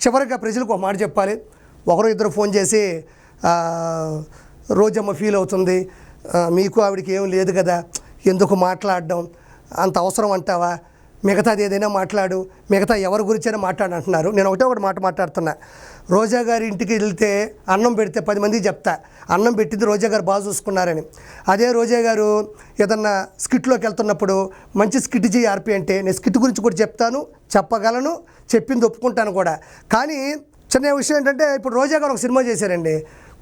చివరిగా ప్రజలకు ఒక మాట చెప్పాలి. ఒకరు ఇద్దరు ఫోన్ చేసి రోజమ్మ ఫీల్ అవుతుంది, మీకు ఆవిడకి ఏం లేదు కదా, ఎందుకు మాట్లాడడం, అంత అవసరం అంటావా, మిగతాది ఏదైనా మాట్లాడు, మిగతా ఎవరి గురించైనా మాట్లాడు అంటున్నారు. నేను ఒకటి మాట మాట్లాడుతున్నా. రోజా గారి ఇంటికి వెళ్తే అన్నం పెడితే 10 మందికి చెప్తా, అన్నం పెట్టింది రోజా గారు బాగా చూసుకున్నారని. అదే రోజా గారు ఏదన్నా స్కిట్లోకి వెళ్తున్నప్పుడు మంచి స్కిట్ చేయి ఆర్పి అంటే నేను స్కిట్ గురించి కూడా చెప్తాను, చెప్పగలను, చెప్పింది ఒప్పుకుంటాను కూడా. కానీ చిన్న విషయం ఏంటంటే, ఇప్పుడు రోజా గారు ఒక సినిమా చేశారండి.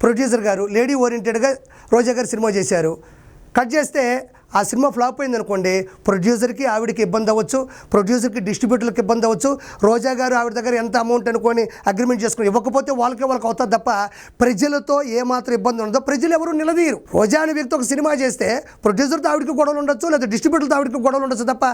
ప్రొడ్యూసర్ గారు లేడీ ఓరియంటెడ్గా రోజా గారు సినిమా చేశారు. కట్ చేస్తే ఆ సినిమా ఫ్లాప్ అయింది అనుకోండి, ప్రొడ్యూసర్కి ఆవిడకి ఇబ్బంది అవ్వచ్చు, ప్రొడ్యూసర్కి డిస్ట్రిబ్యూటర్కి ఇబ్బంది అవ్వచ్చు. రోజా గారు ఆవిడ దగ్గర ఎంత అమౌంట్ అనుకొని అగ్రిమెంట్ చేసుకుని ఇవ్వకపోతే వాళ్ళకి అవుతుంది తప్ప ప్రజలతో ఏమాత్రం ఇబ్బంది ఉండదో ప్రజలు ఎవరు నిలదీయరు. రోజా అనే వ్యక్తి ఒక సినిమా చేస్తే ప్రొడ్యూసర్తో ఆవిడకి గొడవలు ఉండొచ్చు, లేదా డిస్ట్రిబ్యూటర్తో ఆవిడకి గొడవలు ఉండొచ్చు తప్ప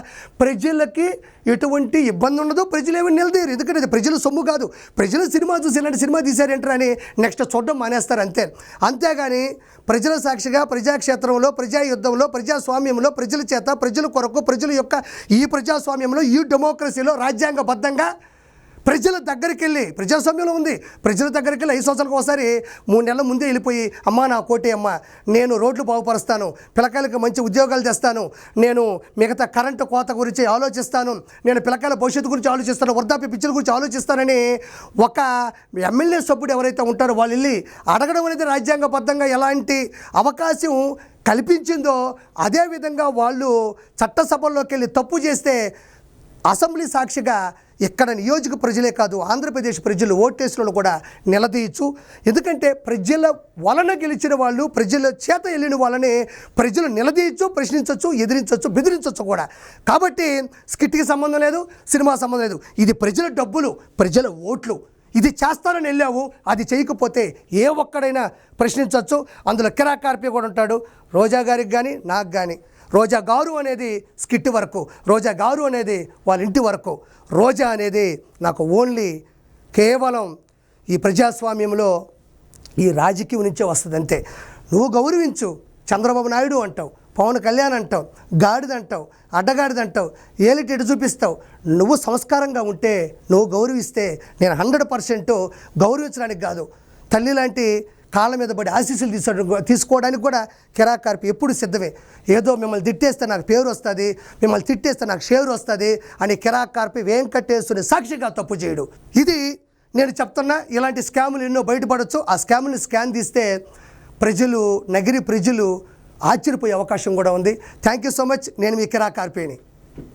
ప్రజలకి ఎటువంటి ఇబ్బంది ఉండదు, ప్రజలు ఏమి నిలదీయరు. ఎందుకంటే అది ప్రజల సొమ్ము కాదు. ప్రజలు సినిమా చూసి ఇలాంటి సినిమా తీశారంటారని నెక్స్ట్ చూడడం మానేస్తారు అంతే. అంతేగాని ప్రజల సాక్షిగా ప్రజాక్షేత్రంలో, ప్రజా యుద్ధంలో, ప్రజాస్వామ్యంలో, ప్రజల చేత, ప్రజల కొరకు, ప్రజల యొక్క ఈ ప్రజాస్వామ్యంలో, ఈ డెమోక్రసీలో రాజ్యాంగబద్ధంగా ప్రజల దగ్గరికి వెళ్ళి, ప్రజాస్వామ్యంలో ఉంది, ప్రజల దగ్గరికి వెళ్ళి 5 సంవత్సరాలకు ఒకసారి 3 నెలల ముందే వెళ్ళిపోయి, అమ్మా నా కోటి అమ్మ, నేను రోడ్లు బాగుపరుస్తాను, పిల్లకాయలకు మంచి ఉద్యోగాలు తెస్తాను, నేను మిగతా కరెంటు కోత గురించి ఆలోచిస్తాను, నేను పిల్లకాయల భవిష్యత్తు గురించి ఆలోచిస్తాను, వృద్ధాప్య పిచ్చుల గురించి ఆలోచిస్తానని ఒక ఎమ్మెల్యే సభ్యుడు ఎవరైతే ఉంటారో వాళ్ళు వెళ్ళి అడగడం అనేది రాజ్యాంగబద్ధంగా ఎలాంటి అవకాశం కల్పించిందో, అదేవిధంగా వాళ్ళు చట్టసభల్లోకి వెళ్ళి తప్పు చేస్తే అసెంబ్లీ సాక్షిగా ఇక్కడ నియోజక ప్రజలే కాదు, ఆంధ్రప్రదేశ్ ప్రజలు ఓటేసిన కూడా నిలదీయచ్చు. ఎందుకంటే ప్రజల వలన గెలిచిన వాళ్ళు, ప్రజల చేత వెళ్ళిన వాళ్ళని ప్రజలు నిలదీయచ్చు, ప్రశ్నించవచ్చు, ఎదిరించవచ్చు, బెదిరించవచ్చు కూడా. కాబట్టి స్కిట్కి సంబంధం లేదు, సినిమా సంబంధం లేదు. ఇది ప్రజల డబ్బులు, ప్రజల ఓట్లు. ఇది చేస్తానని వెళ్ళావు, అది చేయకపోతే ఏ ఒక్కడైనా ప్రశ్నించవచ్చు. అందులో కిరాక్ కార్పి కూడా ఉంటాడు. రోజా గారికి కానీ నాకు కానీ రోజా గారు అనేది స్కిట్ వరకు, రోజా గారు అనేది వాళ్ళ ఇంటి వరకు. రోజా అనేది నాకు ఓన్లీ కేవలం ఈ ప్రజాస్వామ్యంలో ఈ రాజకీయం నుంచే వస్తుంది అంతే. నువ్వు గౌరవించు, చంద్రబాబు నాయుడు అంటావు, పవన్ కళ్యాణ్ అంటావు, గాడిదంటావు, అడ్డగాడిదంటావు, ఏలిటి ఎటు చూపిస్తావు. నువ్వు సంస్కారంగా ఉంటే, నువ్వు గౌరవిస్తే నేను 100% గౌరవించడానికి కాదు, తల్లి లాంటి కాళ్ళ మీద పడి ఆశీస్సులు తీసుకోవడానికి కూడా కిరాక్ కార్పి ఎప్పుడు సిద్ధమే. ఏదో మిమ్మల్ని తిట్టేస్తే నాకు పేరు వస్తుంది, మిమ్మల్ని తిట్టేస్తే నాకు షేర్ వస్తుంది అని కిరాక్ కార్పి వెంకటేశ్వరుని సాక్షిగా తప్పు చేయడు. ఇది నేను చెప్తున్నా. ఇలాంటి స్కాములు ఎన్నో బయటపడవచ్చు. ఆ స్కాముని స్కాన్ తీస్తే ప్రజలు, నగిరి ప్రజలు ఆశ్చర్యపోయే అవకాశం కూడా ఉంది. Thank you so much. నేను మీ కిరాక్ కార్పిని.